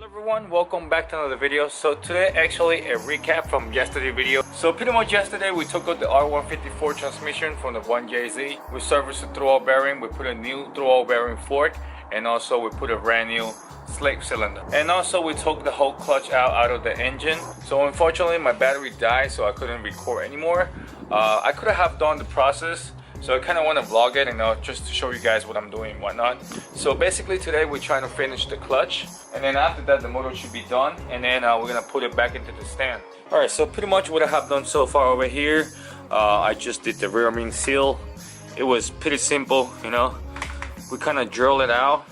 Everyone, welcome back to another video. So today actually a recap from yesterday's video. So pretty much yesterday we took out the R154 transmission from the 1JZ. We serviced the throwout bearing, we put a new throwout bearing fork, and also we put a brand new slave cylinder. And also we took the whole clutch out of the engine. So unfortunately my battery died, so I couldn't record anymore. I could have done the process. So I kind of want to vlog it, just to show you guys what I'm doing and whatnot. So basically today we're trying to finish the clutch, and then after that the motor should be done, and then we're gonna put it back into the stand. Alright, so pretty much what I have done so far over here, I just did the rear main seal. It was pretty simple, we kind of drill it out.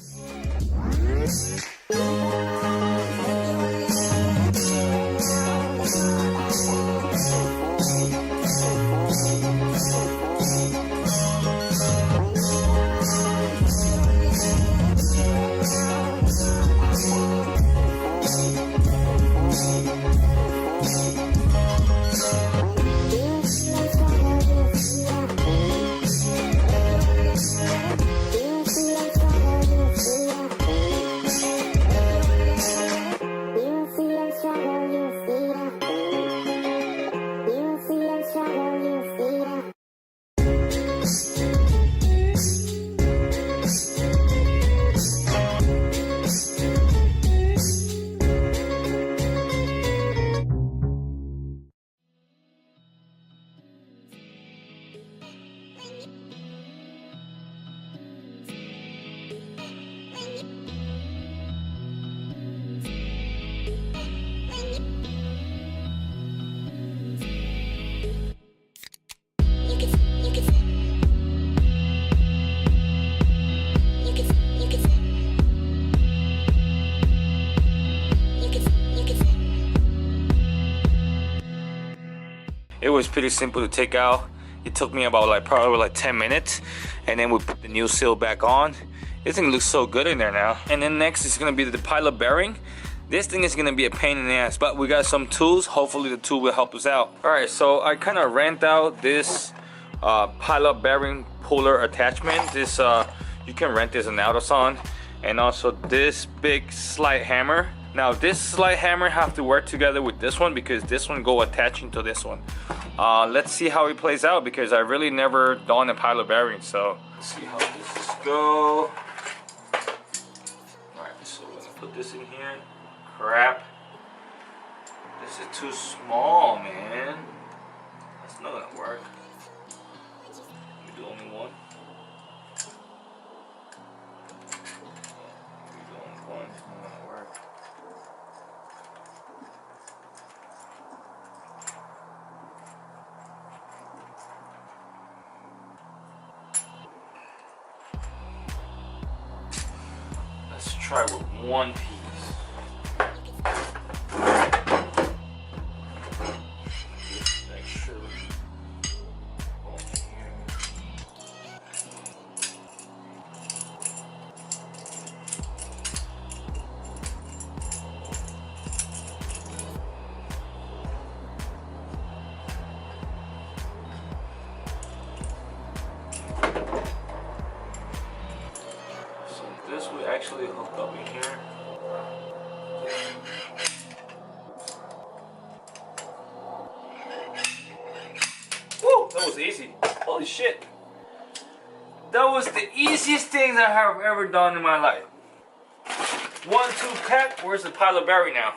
It was pretty simple to take out. It took me about probably 10 minutes, and then we put the new seal back on. This thing looks so good in there now. And then next is gonna be the pilot bearing. This thing is gonna be a pain in the ass, but we got some tools. Hopefully the tool will help us out. All right, so I kind of rent out this pilot bearing puller attachment. This you can rent this on AutoZone, and also this big slide hammer. Now this slide hammer have to work together with this one because this one go attaching to this one. Let's see how it plays out because I really never done a pilot bearing. So let's see how this is go. Alright, so we're gonna put this in here. Crap. This is too small, man. That's not gonna work. We do only one. We do only one. It's not gonna work. Let's try with one piece. Extra on here. This will actually hook up in here. Woo! That was easy. Holy shit. That was the easiest thing that I have ever done in my life. 1-2 pack. Where's the pilot bearing now?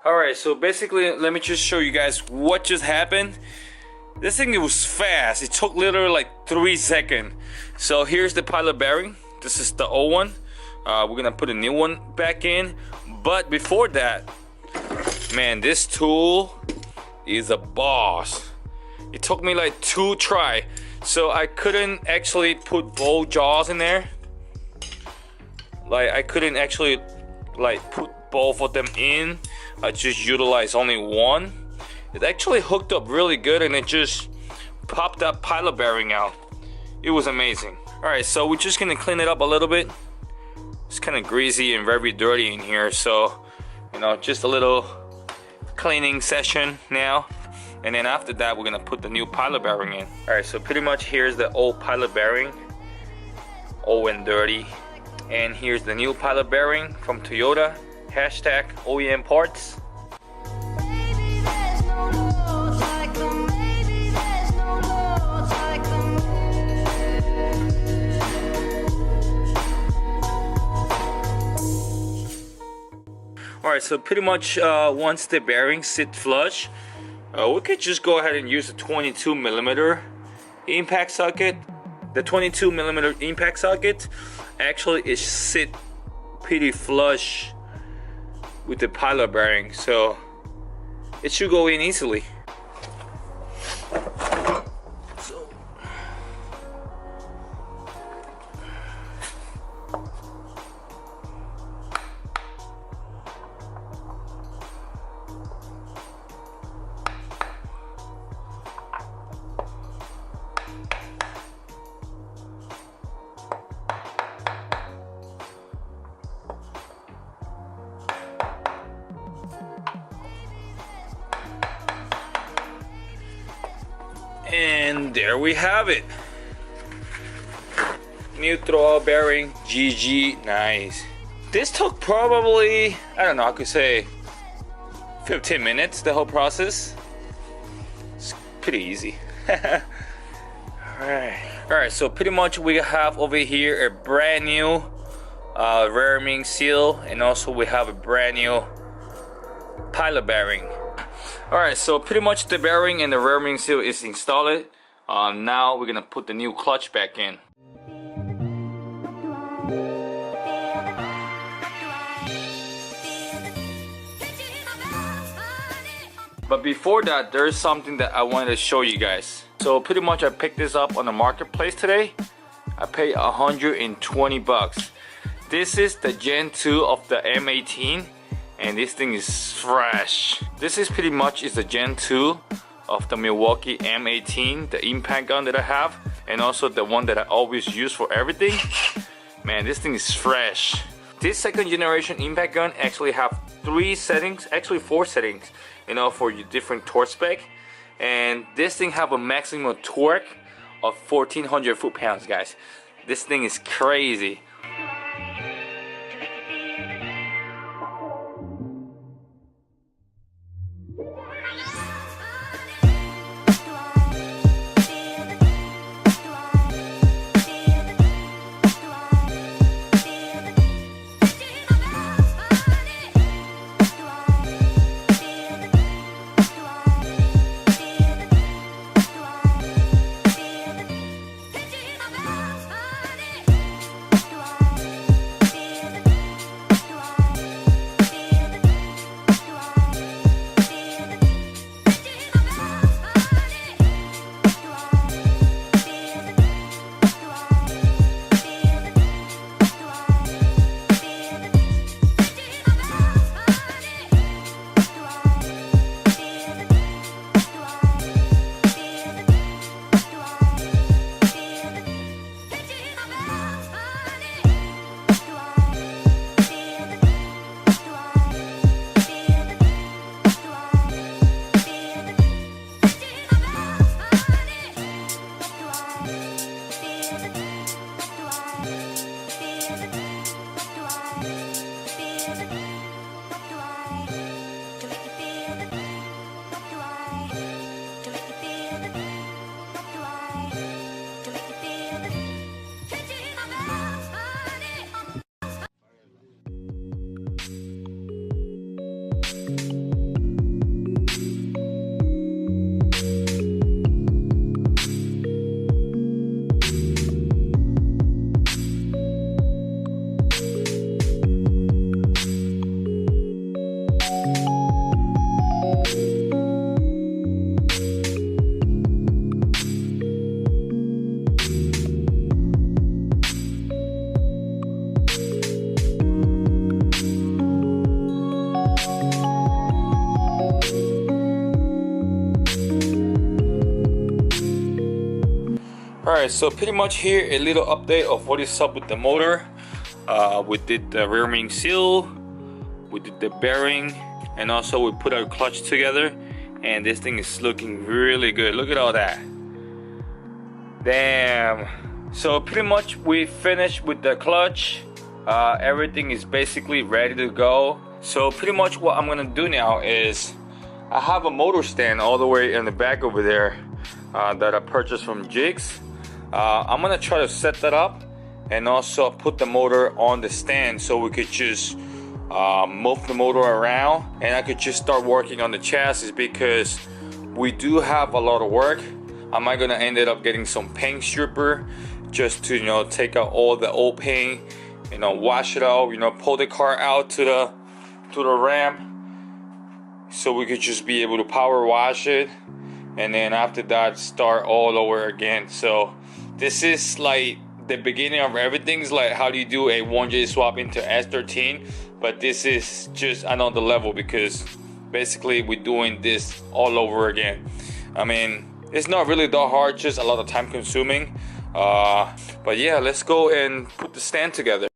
Alright, so basically let me just show you guys what just happened. This thing, it was fast. It took literally like 3 seconds. So here's the pilot bearing. This is the old one. We're gonna put a new one back in, but before that, man, this tool is a boss. It took me like 2 tries, so I couldn't actually put both jaws in there. Like I couldn't actually put both of them in. I just utilized only one. It actually hooked up really good, and it just popped that pilot bearing out. It was amazing. Alright, so we're just gonna clean it up a little bit. It's kind of greasy and very dirty in here, so just a little cleaning session now. And then after that, we're gonna put the new pilot bearing in. Alright, so pretty much here's the old pilot bearing, old and dirty. And here's the new pilot bearing from Toyota. Hashtag OEM parts. Alright, so pretty much once the bearings sit flush, we could just go ahead and use a 22mm impact socket. The 22mm impact socket actually is sit pretty flush with the pilot bearing, so it should go in easily. And there we have it. Neutral bearing, GG, nice. This took probably, I don't know, I could say 15 minutes, the whole process. It's pretty easy. Alright, so pretty much we have over here a brand new rear wing seal, and also we have a brand new pilot bearing. Alright, so pretty much the bearing and the rear wing seal is installed. Now we're gonna put the new clutch back in. But before that, there's something that I wanted to show you guys. So pretty much I picked this up on the marketplace today. I paid 120 bucks. This is the Gen 2 of the M18. And this thing is fresh. This is pretty much the Gen 2 of the Milwaukee M18, the impact gun that I have, and also the one that I always use for everything. Man, this thing is fresh. This second generation impact gun actually have 3 settings, actually 4 settings, you know, for your different torque spec. And this thing have a maximum torque of 1400 foot-pounds, guys. This thing is crazy. Alright, so pretty much here a little update of what is up with the motor. We did the rear wing seal, we did the bearing, and also we put our clutch together, and this thing is looking really good. Look at all that. Damn. So pretty much we finished with the clutch. Everything is basically ready to go. So pretty much what I'm gonna do now is I have a motor stand all the way in the back over there that I purchased from Jigs. I'm gonna try to set that up and also put the motor on the stand so we could just move the motor around and I could just start working on the chassis, because we do have a lot of work. I might gonna end up getting some paint stripper just to, you know, take out all the old paint, you know, wash it out, you know, pull the car out to the ramp so we could just be able to power wash it, and then after that start all over again. So this is like the beginning of everything. Is like, how do you do a 1J swap into S13? But this is just another level, because basically we're doing this all over again. I mean, it's not really that hard, just a lot of time consuming. But yeah, let's go and put the stand together.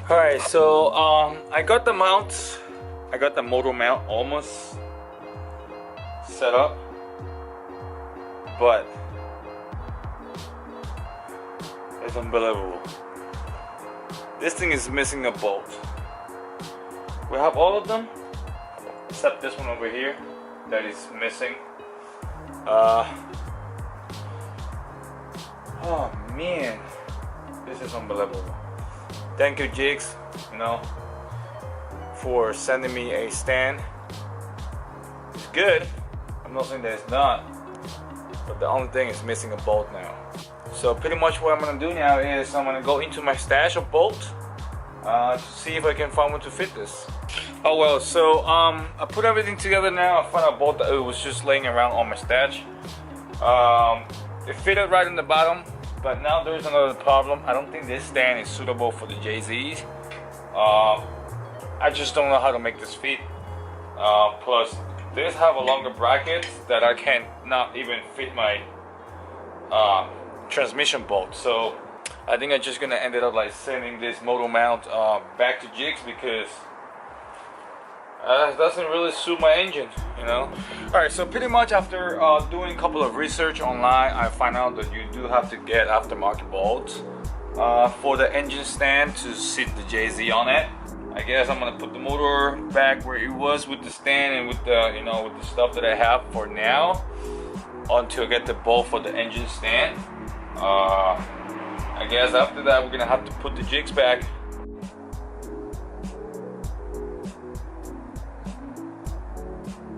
Alright, so I got the mount, I got the motor mount almost set up, but it's unbelievable. This thing is missing a bolt. We have all of them except this one over here that is missing. Oh man, this is unbelievable. Thank you, Jigs, you know, for sending me a stand. It's good. I'm not saying that it's not, but the only thing is missing a bolt now. So pretty much what I'm gonna do now is I'm gonna go into my stash of bolts to see if I can find one to fit this. Oh well, so I put everything together now. I found a bolt that was just laying around on my stash. It fitted right in the bottom. But now there's another problem. I don't think this stand is suitable for the JZs. I just don't know how to make this fit. Plus, this have a longer bracket that I can not even fit my transmission bolt. So I think I'm just gonna end up like sending this motor mount back to Jigs, because it doesn't really suit my engine, you know. Alright, so pretty much after doing a couple of research online, I found out that you do have to get aftermarket bolts for the engine stand to sit the JZ on it. I guess I'm gonna put the motor back where it was with the stand and with the, you know, with the stuff that I have for now, until I get the bolt for the engine stand. I guess after that we're gonna have to put the Jigs back